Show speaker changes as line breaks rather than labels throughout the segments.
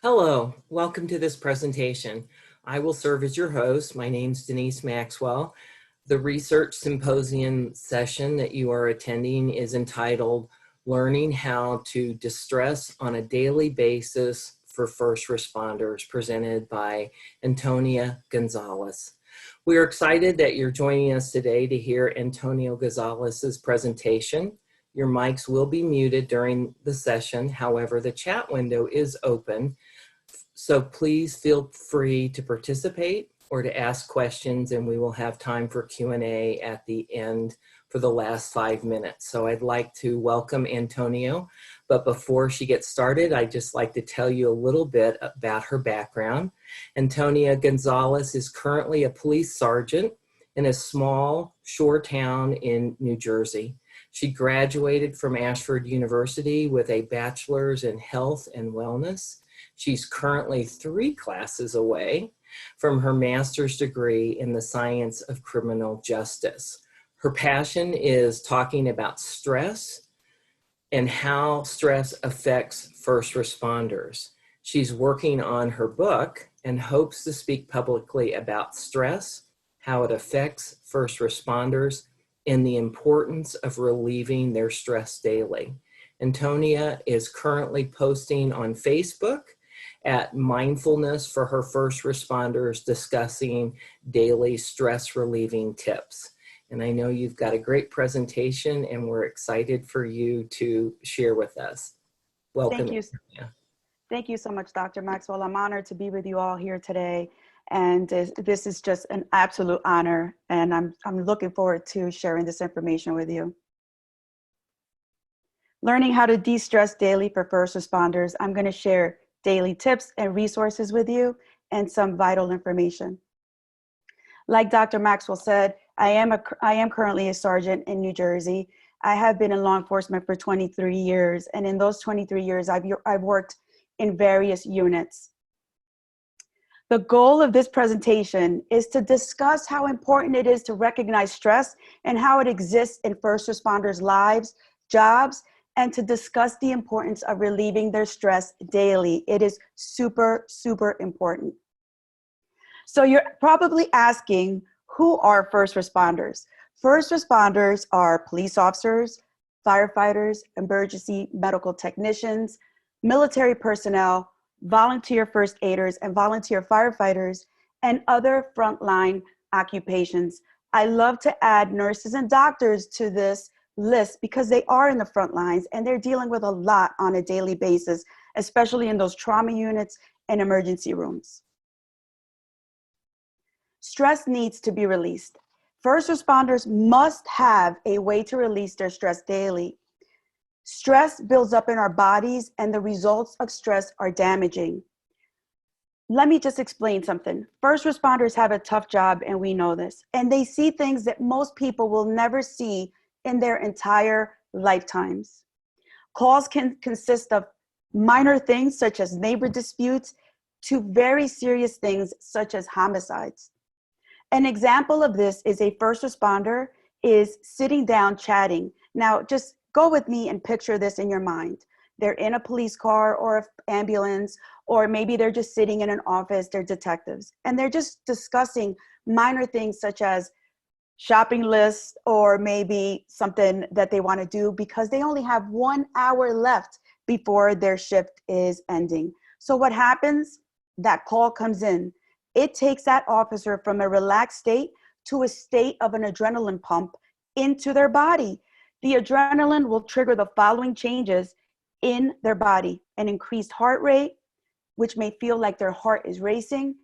Hello, welcome to this presentation. I will serve as your host. My name's Denise Maxwell. The research symposium session that you are attending is entitled Learning How to Distress on a Daily Basis for First Responders, presented by Antonia Gonzalez. We are excited that you're joining us today to hear Antonio Gonzalez's presentation. Your mics will be muted during the session. However, the chat window is open. So please feel free to participate or to ask questions, and we will have time for Q&A at the end for the last 5 minutes. So I'd like to welcome Antonio, but before she gets started, I'd just like to tell you a little bit about her background. Antonia Gonzalez is currently a police sergeant in a small shore town in New Jersey. She graduated from Ashford University with a bachelor's in health and wellness. She's currently 3 classes away from her master's degree in the science of criminal justice. Her passion is talking about stress and how stress affects first responders. She's working on her book and hopes to speak publicly about stress, how it affects first responders, and the importance of relieving their stress daily. Antonia is currently posting on Facebook at Mindfulness for her first responders, discussing daily stress relieving tips. And I know you've got a great presentation and we're excited for you to share with us. Welcome.
Thank you. Thank you so much, Dr. Maxwell. I'm honored to be with you all here today. And this is just an absolute honor. And I'm looking forward to sharing this information with you. Learning how to de-stress daily for first responders. I'm going to share daily tips and resources with you and some vital information. Like Dr. Maxwell said, I am currently a sergeant in New Jersey. I have been in law enforcement for 23 years. And in those 23 years, I've worked in various units. The goal of this presentation is to discuss how important it is to recognize stress and how it exists in first responders' lives, jobs, and to discuss the importance of relieving their stress daily. It is super, super important. So you're probably asking, who are first responders? First responders are police officers, firefighters, emergency medical technicians, military personnel, volunteer first aiders, and volunteer firefighters, and other frontline occupations. I love to add nurses and doctors to this list because they are in the front lines and they're dealing with a lot on a daily basis, especially in those trauma units and emergency rooms. Stress needs to be released. First responders must have a way to release their stress daily. Stress builds up in our bodies and the results of stress are damaging. Let me just explain something. First responders have a tough job and we know this, and they see things that most people will never see in their entire lifetimes. Calls can consist of minor things such as neighbor disputes to very serious things such as homicides. An example of this is a first responder is sitting down chatting. Now just go with me and picture this in your mind. They're in a police car or an ambulance, or maybe they're just sitting in an office, they're detectives, and they're just discussing minor things such as shopping lists or maybe something that they want to do because they only have 1 hour left before their shift is ending. So what happens? That call comes in. It takes that officer from a relaxed state to a state of an adrenaline pump into their body. The adrenaline will trigger the following changes in their body: an increased heart rate, which may feel like their heart is racing,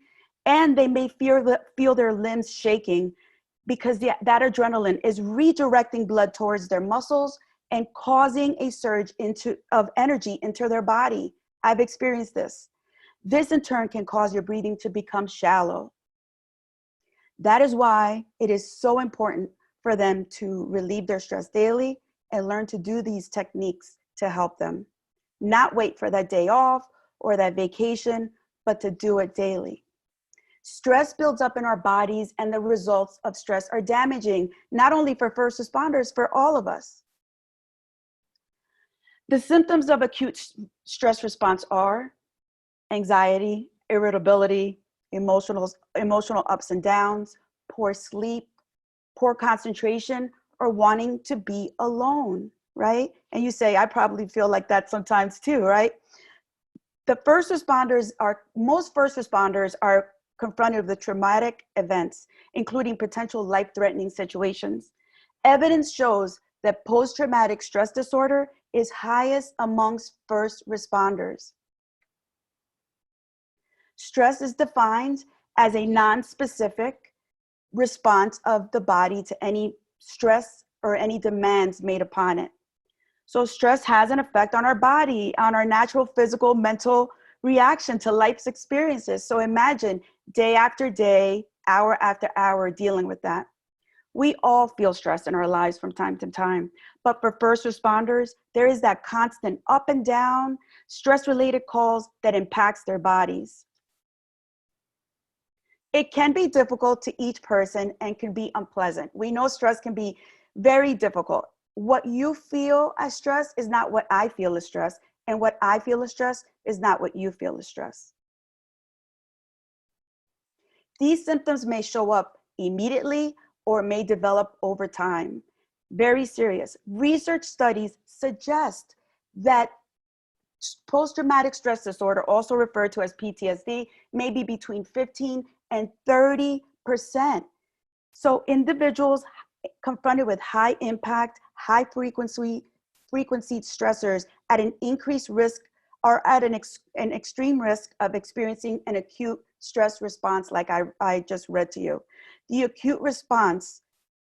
and they may feel their limbs shaking because that adrenaline is redirecting blood towards their muscles and causing a surge of energy into their body. I've experienced this. This in turn can cause your breathing to become shallow. That is why it is so important for them to relieve their stress daily and learn to do these techniques to help them. Not wait for that day off or that vacation, but to do it daily. Stress builds up in our bodies and the results of stress are damaging, not only for first responders, for all of us. The symptoms of acute stress response are anxiety, irritability, emotional ups and downs, poor sleep, poor concentration, or wanting to be alone, right? And you say, I probably feel like that sometimes too, right? Most first responders are confronted with traumatic events, including potential life-threatening situations. Evidence shows that post-traumatic stress disorder is highest amongst first responders. Stress is defined as a non-specific response of the body to any stress or any demands made upon it. So stress has an effect on our body, on our natural physical, mental reaction to life's experiences. So imagine day after day, hour after hour dealing with that. We all feel stress in our lives from time to time. But for first responders, there is that constant up and down, stress-related calls that impacts their bodies. It can be difficult to each person and can be unpleasant. We know stress can be very difficult. What you feel as stress is not what I feel as stress, and what I feel as stress is not what you feel as stress. These symptoms may show up immediately or may develop over time. Very serious. Research studies suggest that post-traumatic stress disorder, also referred to as PTSD, may be between 15 and 30%. So individuals confronted with high impact, high frequency stressors at an increased risk are at an extreme risk of experiencing an acute stress response like I just read to you. The acute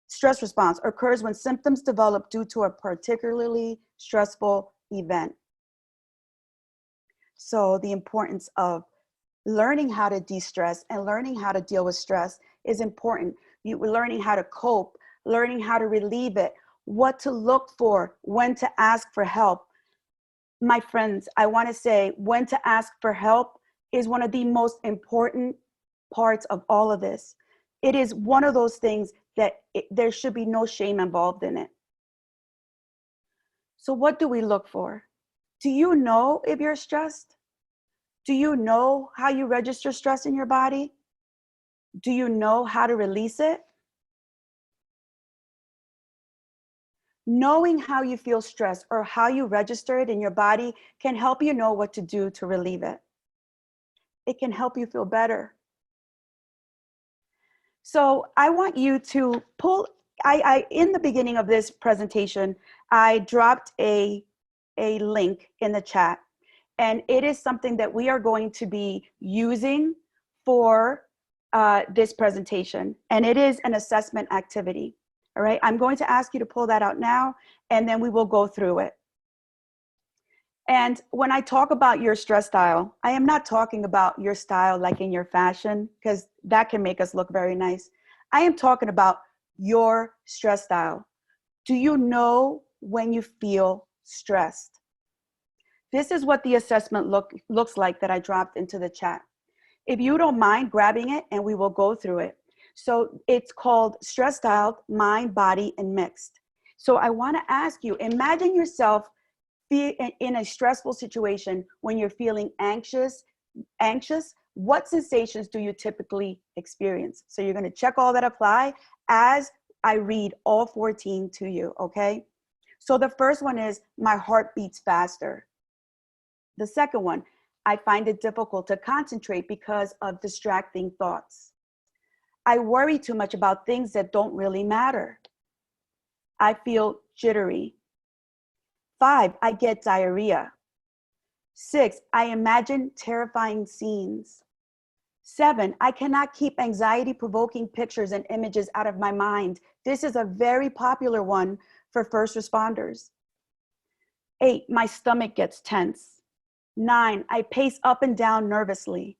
stress response occurs when symptoms develop due to a particularly stressful event. So the importance of learning how to de-stress and learning how to deal with stress is important. Learning how to cope, learning how to relieve it, what to look for, when to ask for help. My friends, I want to say when to ask for help is one of the most important parts of all of this. It is one of those things that there should be no shame involved in it. So what do we look for? Do you know if you're stressed? Do you know how you register stress in your body? Do you know how to release it? Knowing how you feel stressed or how you register it in your body can help you know what to do to relieve it. It can help you feel better. So I want you to pull, in the beginning of this presentation, I dropped a link in the chat, and it is something that we are going to be using for this presentation, and it is an assessment activity. All right, I'm going to ask you to pull that out now, and then we will go through it. And when I talk about your stress style, I am not talking about your style like in your fashion, because that can make us look very nice. I am talking about your stress style. Do you know when you feel stressed? This is what the assessment looks like that I dropped into the chat. If you don't mind grabbing it, and we will go through it. So it's called Stress Style, Mind, Body, and Mixed. So I want to ask you, imagine yourself in a stressful situation when you're feeling anxious. What sensations do you typically experience? So you're going to check all that apply as I read all 14 to you, okay? So the first one is my heart beats faster. The second one, I find it difficult to concentrate because of distracting thoughts. I worry too much about things that don't really matter. I feel jittery. 5, I get diarrhea. 6, I imagine terrifying scenes. 7, I cannot keep anxiety-provoking pictures and images out of my mind. This is a very popular one for first responders. 8, my stomach gets tense. 9, I pace up and down nervously.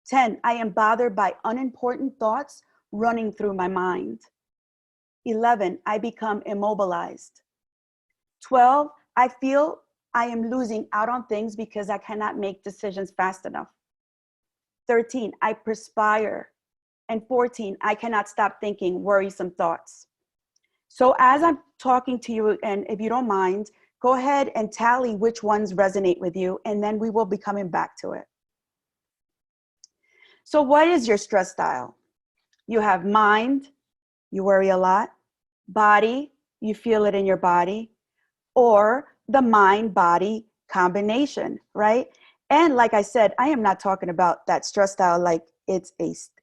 10, I am bothered by unimportant thoughts running through my mind. 11, I become immobilized. 12, I feel I am losing out on things because I cannot make decisions fast enough. 13, I perspire. And 14, I cannot stop thinking worrisome thoughts. So as I'm talking to you, and if you don't mind, go ahead and tally which ones resonate with you, and then we will be coming back to it. So what is your stress style? You have mind, you worry a lot, body, you feel it in your body, or the mind-body combination, right? And like I said, I am not talking about that stress style like it's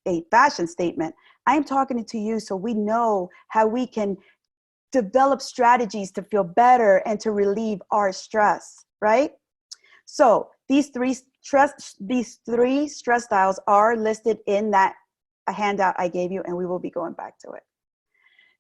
a fashion statement. I am talking to you so we know how we can develop strategies to feel better and to relieve our stress, right? So these three stress styles are listed in that handout I gave you, and we will be going back to it.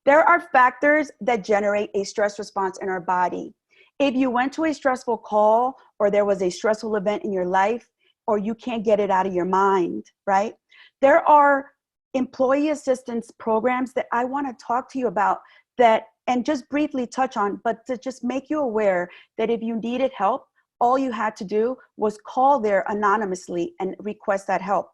There are factors that generate a stress response in our body. If you went to a stressful call or there was a stressful event in your life, or you can't get it out of your mind, right? There are employee assistance programs that I want to talk to you about that, and just briefly touch on, but to just make you aware that if you needed help, all you had to do was call there anonymously and request that help.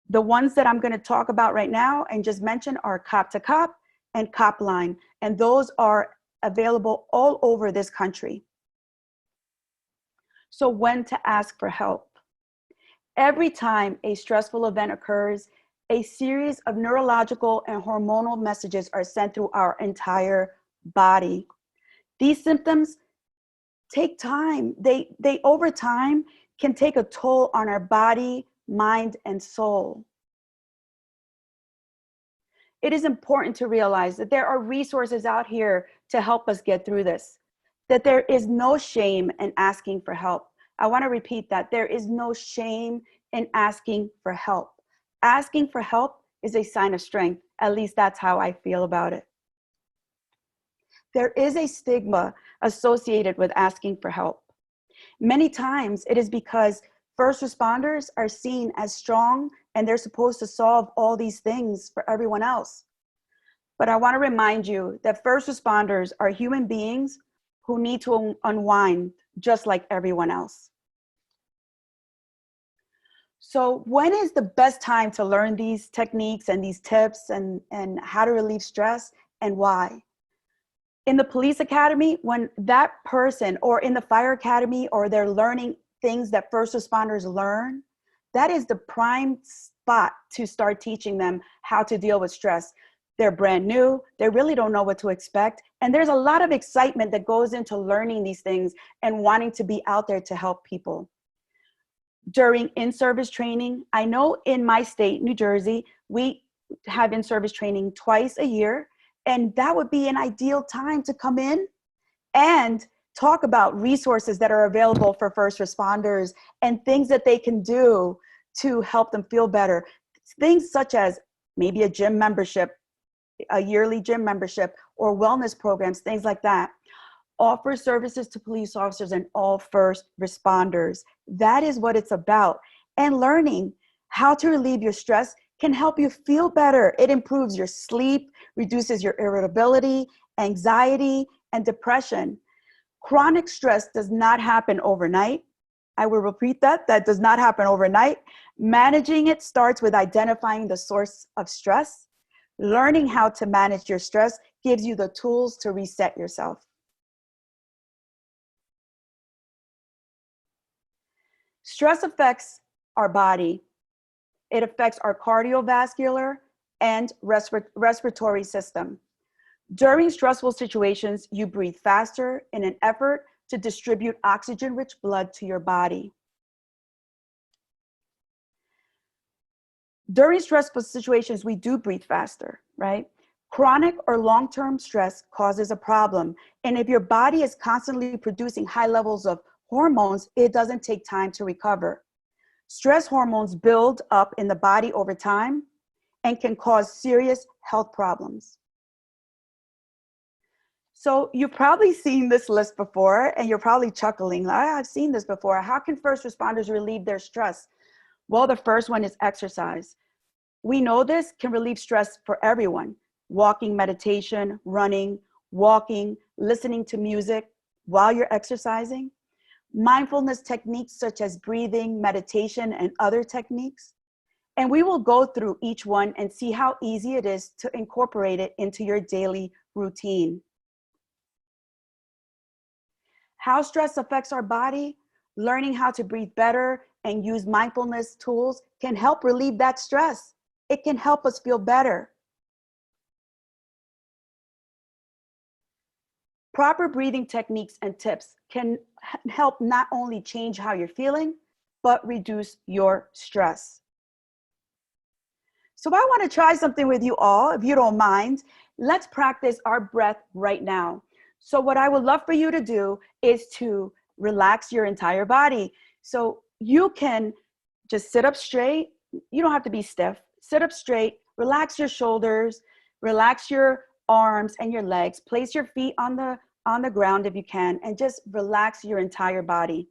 The ones that I'm going to talk about right now and just mention are Cop to Cop and Cop Line, and those are available all over this country. So when to ask for help? Every time a stressful event occurs, a series of neurological and hormonal messages are sent through our entire body. These symptoms take time. They over time can take a toll on our body, mind, and soul. It is important to realize that there are resources out here to help us get through this, that there is no shame in asking for help. I want to repeat that. There is no shame in asking for help. Asking for help is a sign of strength. At least that's how I feel about it. There is a stigma associated with asking for help. Many times it is because first responders are seen as strong and they're supposed to solve all these things for everyone else. But I want to remind you that first responders are human beings who need to unwind just like everyone else. So when is the best time to learn these techniques and these tips and how to relieve stress, and why? In the police academy, when that person, or in the fire academy, or they're learning things that first responders learn, that is the prime spot to start teaching them how to deal with stress. They're brand new, they really don't know what to expect, and there's a lot of excitement that goes into learning these things and wanting to be out there to help people. During in-service training, I know in my state, New Jersey, we have in-service training twice a year, and that would be an ideal time to come in and talk about resources that are available for first responders and things that they can do to help them feel better. Things such as maybe a gym membership, a yearly gym membership, or wellness programs, things like that. Offer services to police officers and all first responders. That is what it's about. And learning how to relieve your stress can help you feel better. It improves your sleep, reduces your irritability, anxiety, and depression. Chronic stress does not happen overnight. I will repeat that. That does not happen overnight. Managing it starts with identifying the source of stress. Learning how to manage your stress gives you the tools to reset yourself. Stress affects our body. It affects our cardiovascular and respiratory system. During stressful situations, you breathe faster in an effort to distribute oxygen-rich blood to your body. During stressful situations, we do breathe faster, right? Chronic or long-term stress causes a problem. And if your body is constantly producing high levels of hormones, it doesn't take time to recover. Stress hormones build up in the body over time and can cause serious health problems. So you've probably seen this list before and you're probably chuckling, I've seen this before. How can first responders relieve their stress? Well, the first one is exercise. We know this can relieve stress for everyone. Walking, meditation, running, walking, listening to music while you're exercising. Mindfulness techniques such as breathing, meditation, and other techniques. And we will go through each one and see how easy it is to incorporate it into your daily routine. How stress affects our body, learning how to breathe better and use mindfulness tools can help relieve that stress. It can help us feel better. Proper breathing techniques and tips can help not only change how you're feeling, but reduce your stress. So I want to try something with you all, if you don't mind. Let's practice our breath right now. So what I would love for you to do is to relax your entire body. So you can just sit up straight. You don't have to be stiff. Sit up straight, relax your shoulders, relax your arms and your legs. Place your feet on the ground if you can, and just relax your entire body.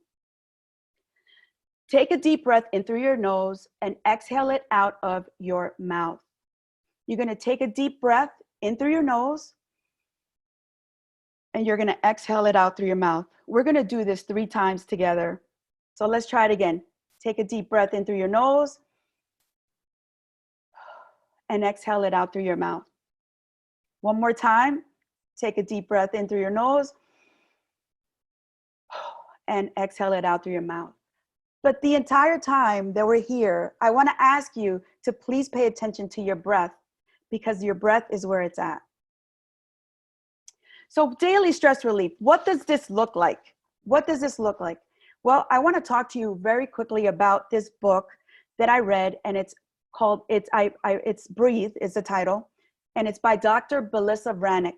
Take a deep breath in through your nose and exhale it out of your mouth. You're going to take a deep breath in through your nose, and you're going to exhale it out through your mouth. We're going to do this 3 times together. So let's try it again. Take a deep breath in through your nose and exhale it out through your mouth. One more time. Take a deep breath in through your nose and exhale it out through your mouth. But the entire time that we're here, I want to ask you to please pay attention to your breath, because your breath is where it's at. So daily stress relief, what does this look like? What does this look like? Well, I want to talk to you very quickly about this book that I read, and it's called, it's Breathe is the title, and it's by Dr. Belissa Vranic.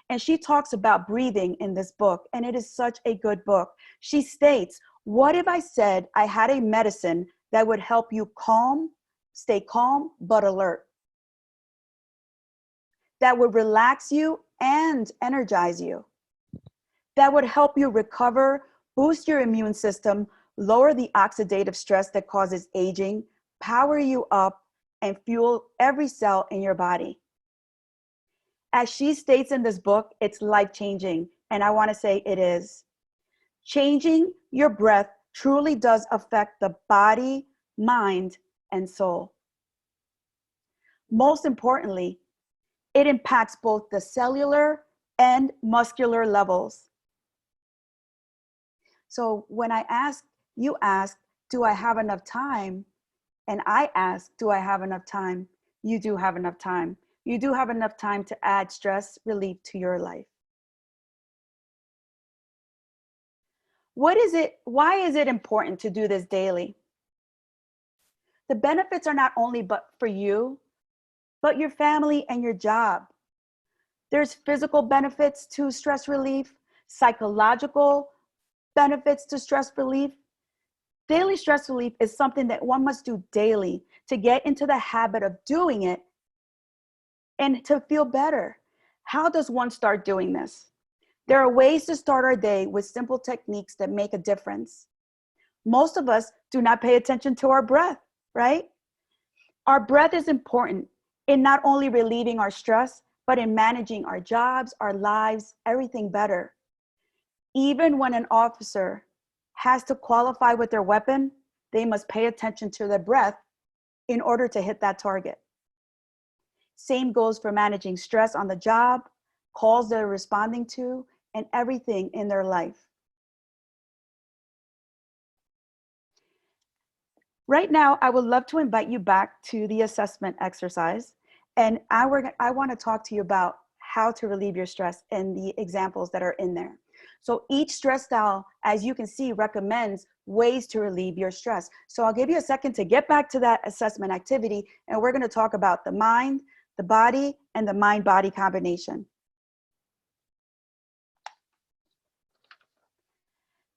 And she talks about breathing in this book, and it is such a good book. She states, what if I said I had a medicine that would help you stay calm, but alert? That would relax you and energize you. That would help you recover, boost your immune system, lower the oxidative stress that causes aging, power you up, and fuel every cell in your body. As she states in this book, it's life-changing, and I want to say it is. Changing your breath truly does affect the body, mind, and soul. Most importantly, it impacts both the cellular and muscular levels. So when I ask, you ask, do I have enough time? And I ask, do I have enough time? You do have enough time. You do have enough time to add stress relief to your life. Why is it important to do this daily? The benefits are not only but for you, but your family and your job. There's physical benefits to stress relief, psychological benefits to stress relief. Daily stress relief is something that one must do daily to get into the habit of doing it and to feel better. How does one start doing this? There are ways to start our day with simple techniques that make a difference. Most of us do not pay attention to our breath, right? Our breath is important in not only relieving our stress, but in managing our jobs, our lives, everything better. Even when an officer has to qualify with their weapon, they must pay attention to their breath in order to hit that target. Same goes for managing stress on the job, calls they're responding to, and everything in their life. Right now, I would love to invite you back to the assessment exercise. And I want to talk to you about how to relieve your stress and the examples that are in there. So each stress style, as you can see, recommends ways to relieve your stress. So I'll give you a second to get back to that assessment activity, and we're going to talk about the mind, the body, and the mind-body combination.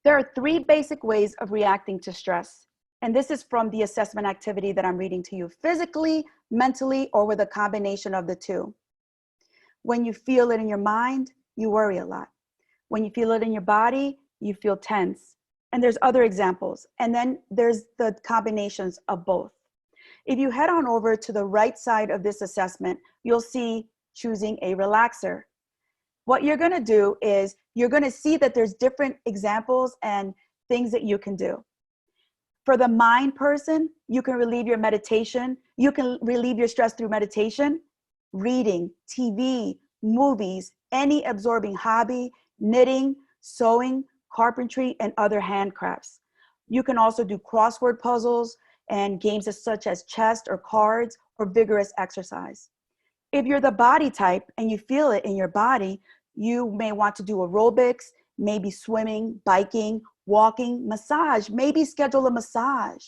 There are 3 basic ways of reacting to stress. And this is from the assessment activity that I'm reading to you: physically, mentally, or with a combination of the 2. When you feel it in your mind, you worry a lot. When you feel it in your body, you feel tense. And there's other examples. And then there's the combinations of both. If you head on over to the right side of this assessment, you'll see choosing a relaxer. What you're going to do is you're going to see that there's different examples and things that you can do. For the mind person, you can relieve your meditation. You can relieve your stress through meditation, reading, TV, movies, any absorbing hobby, knitting, sewing, carpentry, and other handcrafts. You can also do crossword puzzles and games such as chess or cards or vigorous exercise. If you're the body type and you feel it in your body, you may want to do aerobics, maybe swimming, biking, walking, massage, maybe schedule a massage,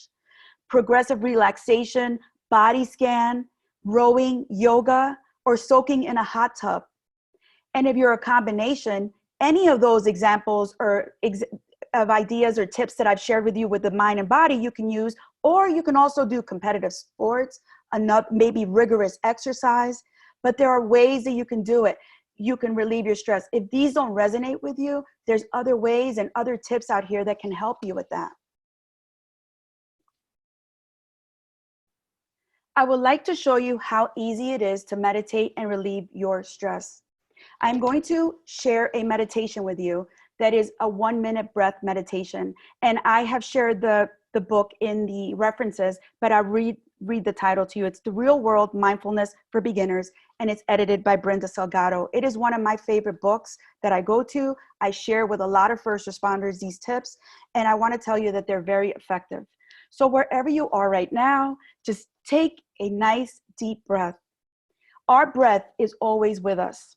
progressive relaxation, body scan, rowing, yoga, or soaking in a hot tub. And if you're a combination, any of those examples of ideas or tips that I've shared with you with the mind and body, you can use, or you can also do competitive sports, maybe rigorous exercise, but there are ways that you can do it. You can relieve your stress. If these don't resonate with you, there's other ways and other tips out here that can help you with that. I would like to show you how easy it is to meditate and relieve your stress. I'm going to share a meditation with you that is a 1-minute breath meditation. And I have shared the book in the references, but I'll read the title to you. It's The Real World Mindfulness for Beginners, and it's edited by Brenda Salgado. It is one of my favorite books that I go to. I share with a lot of first responders these tips, and I want to tell you that they're very effective. So wherever you are right now, just take a nice deep breath. Our breath is always with us,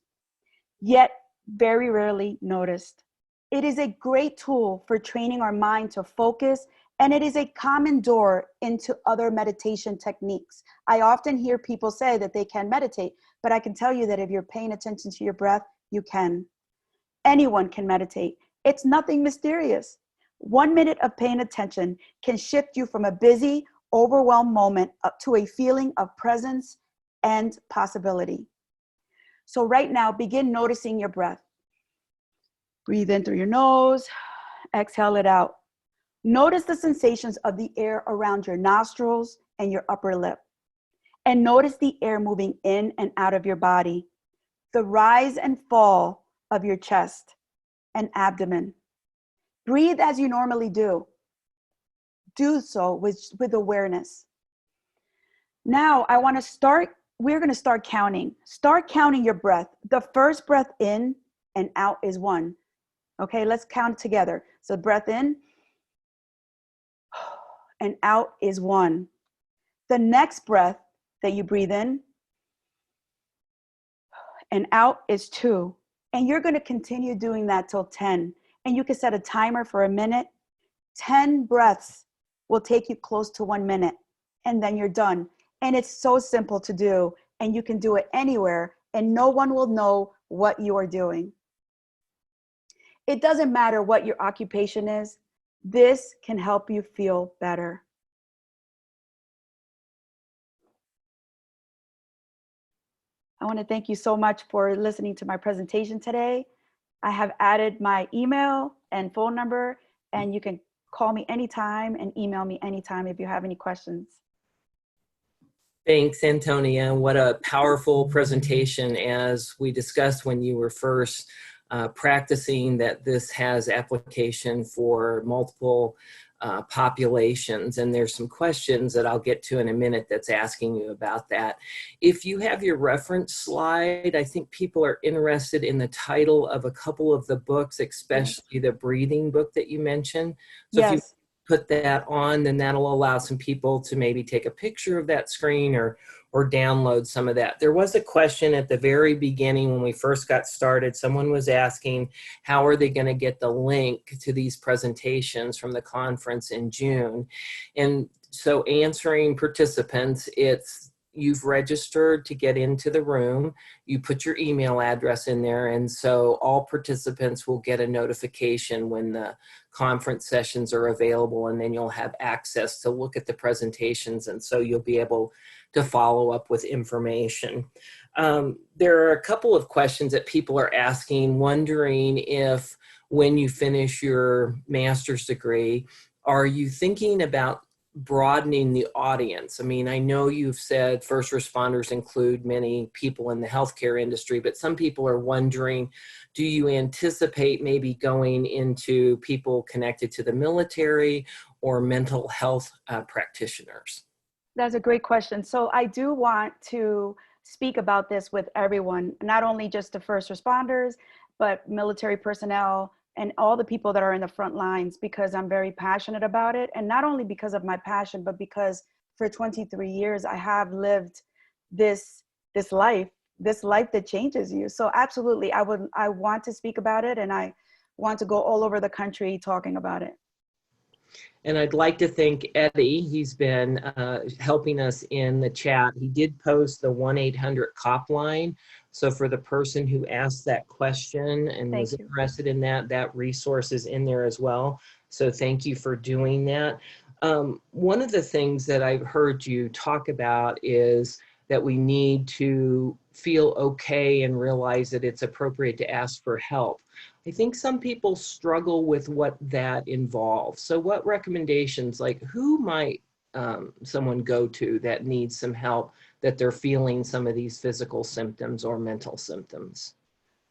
yet very rarely noticed. It is a great tool for training our mind to focus, and it is a common door into other meditation techniques. I often hear people say that they can meditate, but I can tell you that if you're paying attention to your breath, you can. Anyone can meditate. It's nothing mysterious. 1 minute of paying attention can shift you from a busy, overwhelmed moment up to a feeling of presence and possibility. So right now, begin noticing your breath. Breathe in through your nose, exhale it out. Notice the sensations of the air around your nostrils and your upper lip. And notice the air moving in and out of your body, the rise and fall of your chest and abdomen. Breathe as you normally do. Do so with awareness. Now, we're going to start counting. Start counting your breath. The first breath in and out is 1. Okay, let's count together. So breath in and out is 1. The next breath that you breathe in and out is 2. And you're going to continue doing that till 10. And you can set a timer for a minute. 10 breaths will take you close to 1 minute, and then you're done. And it's so simple to do, and you can do it anywhere, and no one will know what you are doing. It doesn't matter what your occupation is. This can help you feel better. I want to thank you so much for listening to my presentation today. I have added my email and phone number, and you can call me anytime and email me anytime if you have any questions.
Thanks, Antonia. What a powerful presentation. As we discussed when you were first practicing, that this has application for multiple populations. And there's some questions that I'll get to in a minute that's asking you about that. If you have your reference slide, I think people are interested in the title of a couple of the books, especially the breathing book that you mentioned. So if you put that on, then that'll allow some people to maybe take a picture of that screen or download some of that. There was a question at the very beginning when we first got started. Someone was asking, how are they going to get the link to these presentations from the conference in June? And so answering participants, you've registered to get into the room, you put your email address in there, and so all participants will get a notification when the conference sessions are available, and then you'll have access to look at the presentations, and so you'll be able to follow up with information. There are a couple of questions that people are asking, wondering if when you finish your master's degree, are you thinking about broadening the audience? I mean, I know you've said first responders include many people in the healthcare industry, but some people are wondering, do you anticipate maybe going into people connected to the military or mental health practitioners?
That's a great question. So I do want to speak about this with everyone, not only just the first responders, but military personnel, and all the people that are in the front lines, because I'm very passionate about it. And not only because of my passion, but because for 23 years, I have lived this life that changes you. So absolutely, I want to speak about it, and I want to go all over the country talking about it.
And I'd like to thank Eddie. He's been helping us in the chat. He did post the 1-800-COP line. So for the person who asked that question and was
Thank you.
interested in that, that resource is in there as well. So thank you for doing that. One of the things that I've heard you talk about is that we need to feel okay and realize that it's appropriate to ask for help. I think some people struggle with what that involves. So what recommendations, like who might someone go to that needs some help, that they're feeling some of these physical symptoms or mental symptoms?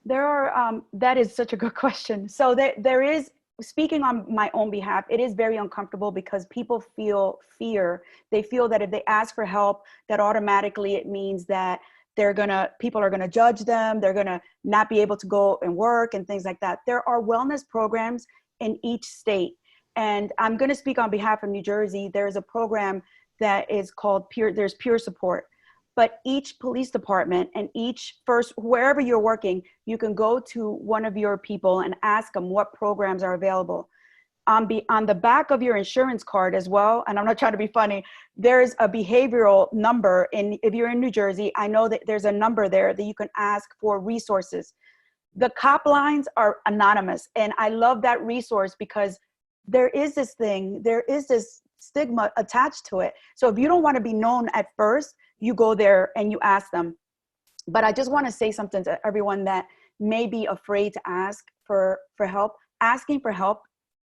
There are, that is such a good question. So there is, speaking on my own behalf, it is very uncomfortable because people feel fear. They feel that if they ask for help, that automatically it means that people are gonna judge them. They're gonna not be able to go and work and things like that. There are wellness programs in each state. And I'm gonna speak on behalf of New Jersey. There's a program that is called there's Peer Support. But each police department and wherever you're working, you can go to one of your people and ask them what programs are available. On the back of your insurance card as well, and I'm not trying to be funny, there's a behavioral number. If you're in New Jersey, I know that there's a number there that you can ask for resources. The cop lines are anonymous, and I love that resource because there is this stigma attached to it. So if you don't want to be known at first, you go there and you ask them. But I just want to say something to everyone that may be afraid to ask for help. Asking for help,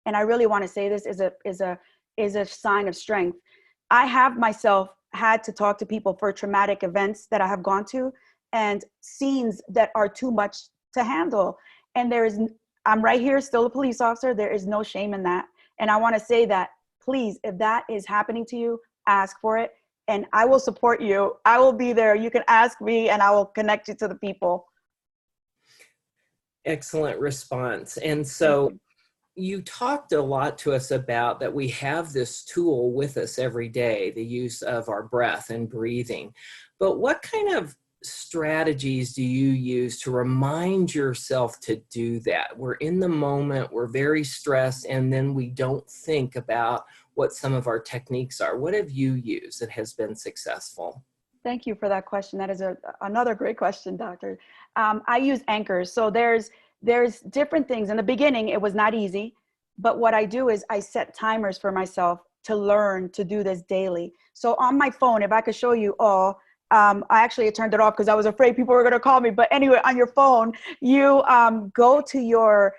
and I really want to say this, is a sign of strength. I have myself had to talk to people for traumatic events that I have gone to, and scenes that are too much to handle. And I'm right here, still a police officer. There is no shame in that. And I want to say that, please, if that is happening to you, ask for it. And I will support you. I will be there. You can ask me and I will connect you to the people.
Excellent response. And so you talked a lot to us about that we have this tool with us every day, the use of our breath and breathing. But what kind of strategies do you use to remind yourself to do that? We're in the moment, we're very stressed, and then we don't think about what some of our techniques are. What have you used that has been successful?
Thank you for that question. That is another great question, Doctor. I use anchors. So there's different things. In the beginning, it was not easy, but what I do is I set timers for myself to learn to do this daily. So on my phone, if I could show you all, I actually turned it off because I was afraid people were going to call me. But anyway, on your phone, you go to your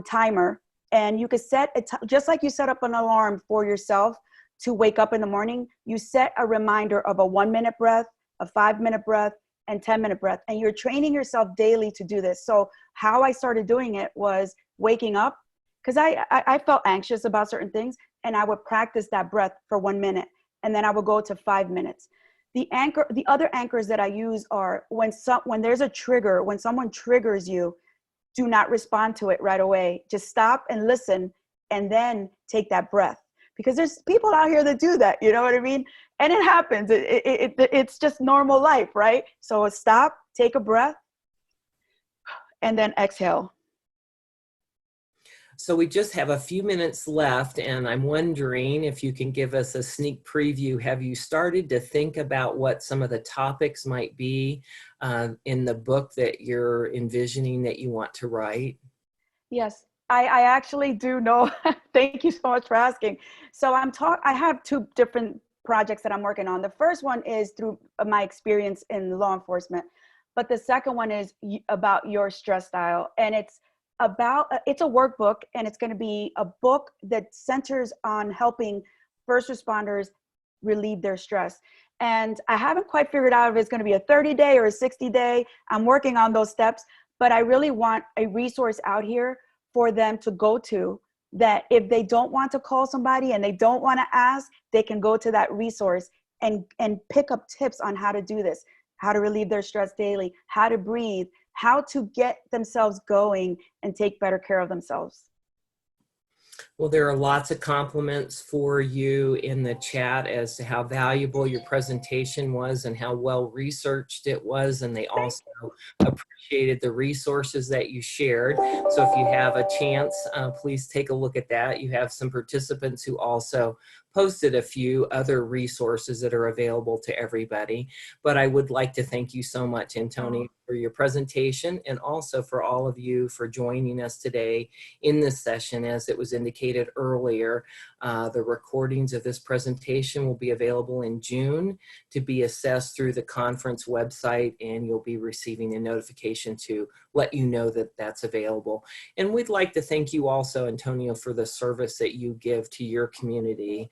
timer, and you could set just like you set up an alarm for yourself to wake up in the morning. You set a reminder of a 1-minute breath, a 5-minute breath, and 10-minute breath. And you're training yourself daily to do this. So how I started doing it was waking up, because I felt anxious about certain things, and I would practice that breath for 1 minute, and then I would go to 5 minutes. The other anchors that I use are when there's a trigger, when someone triggers you, do not respond to it right away. Just stop and listen, and then take that breath. Because there's people out here that do that, you know what I mean? And it happens. It's just normal life, right? So stop, take a breath, and then exhale.
So we just have a few minutes left, and I'm wondering if you can give us a sneak preview. Have you started to think about what some of the topics might be in the book that you're envisioning that you want to write?
Yes, I actually do know. Thank you so much for asking. So I have 2 different projects that I'm working on. The first one is through my experience in law enforcement, but the second one is about your stress style. And it's a workbook, and it's going to be a book that centers on helping first responders relieve their stress. And I haven't quite figured out if it's going to be a 30-day or a 60-day. I'm working on those steps, but I really want a resource out here for them to go to, that if they don't want to call somebody and they don't want to ask, they can go to that resource and pick up tips on how to do this, how to relieve their stress daily, how to breathe, how to get themselves going and take better care of themselves.
Well, there are lots of compliments for you in the chat as to how valuable your presentation was and how well researched it was. And they also appreciated the resources that you shared. So if you have a chance, please take a look at that. You have some participants who also posted a few other resources that are available to everybody. But I would like to thank you so much, Antonia, for your presentation, and also for all of you for joining us today in this session. As it was indicated earlier, the recordings of this presentation will be available in June to be assessed through the conference website, and you'll be receiving a notification to let you know that that's available. And we'd like to thank you also, Antonio, for the service that you give to your community.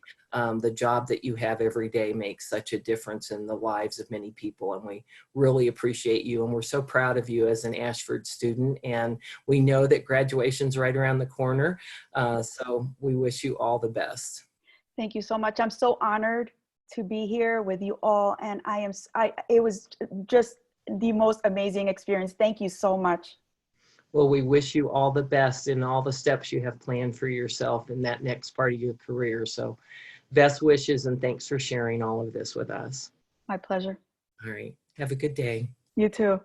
The job that you have every day makes such a difference in the lives of many people, and we really appreciate you, and we're so proud of you as an Ashford student, and we know that graduation's right around the corner, so we wish you all the best.
Thank you so much. I'm so honored to be here with you all, and it was just the most amazing experience. Thank you so much.
Well, we wish you all the best in all the steps you have planned for yourself in that next part of your career. So best wishes, and thanks for sharing all of this with us.
My pleasure.
All right. Have a good day.
You too.